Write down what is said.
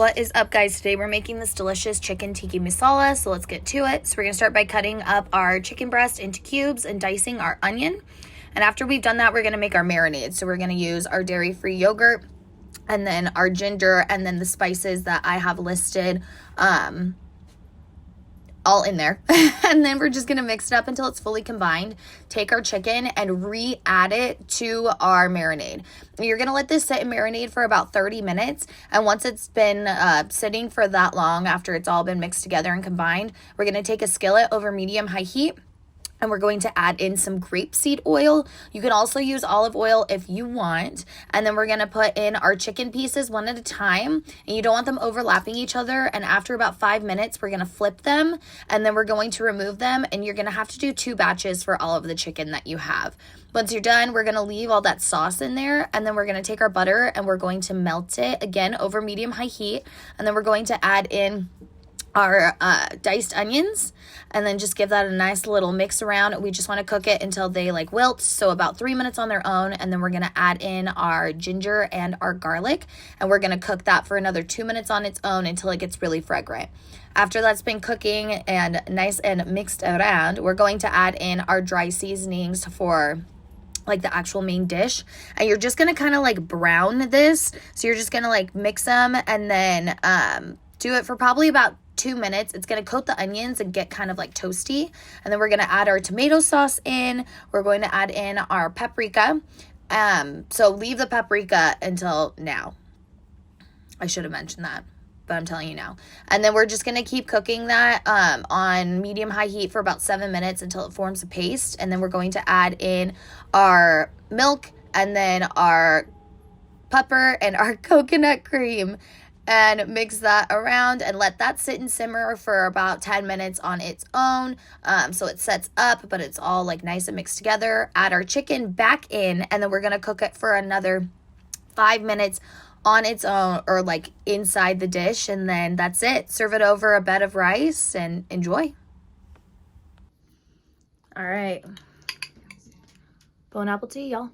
What is up, guys? Today we're making this delicious chicken tikka masala, so let's get to it. So we're going to start by cutting up our chicken breast into cubes and dicing our onion. And after we've done that, we're going to make our marinade. So we're going to use our dairy-free yogurt and then our ginger and then the spices that I have listed all in there. And then we're just going to mix it up until it's fully combined. Take our chicken and re-add it to our marinade. You're going to let this sit and marinate for about 30 minutes. And once it's been sitting for that long, after it's all been mixed together and combined, we're going to take a skillet over medium-high heat. And we're going to add in some grapeseed oil. You can also use olive oil if you want. And then we're going to put in our chicken pieces one at a time. And you don't want them overlapping each other. And after about 5 minutes, we're going to flip them. And then we're going to remove them. And you're going to have to do 2 batches for all of the chicken that you have. Once you're done, we're going to leave all that sauce in there. And then we're going to take our butter and we're going to melt it again over medium-high heat. And then we're going to add in our diced onions and then just give that a nice little mix around. We just want to cook it until they like wilt, so about 3 minutes on their own. And then we're going to add in our ginger and our garlic, and we're going to cook that for another 2 minutes on its own until it gets really fragrant. After that's been cooking and nice and mixed around, we're going to add in our dry seasonings for like the actual main dish. And you're just going to kind of like brown this. So you're just going to like mix them and then do it for probably about 2 minutes. It's going to coat the onions and get kind of like toasty. And then we're going to add our tomato sauce in. We're going to add in our paprika. So leave the paprika until now. I should have mentioned that, but I'm telling you now. And then we're just going to keep cooking that on medium-high heat for about 7 minutes until it forms a paste. And then we're going to add in our milk and then our pepper and our coconut cream and mix that around and let that sit and simmer for about 10 minutes on its own. So it sets up, but it's all like nice and mixed together. Add our chicken back in, and then we're going to cook it for another 5 minutes on its own or like inside the dish. And then that's it. Serve it over a bed of rice and enjoy. All right. Bon appetit, y'all.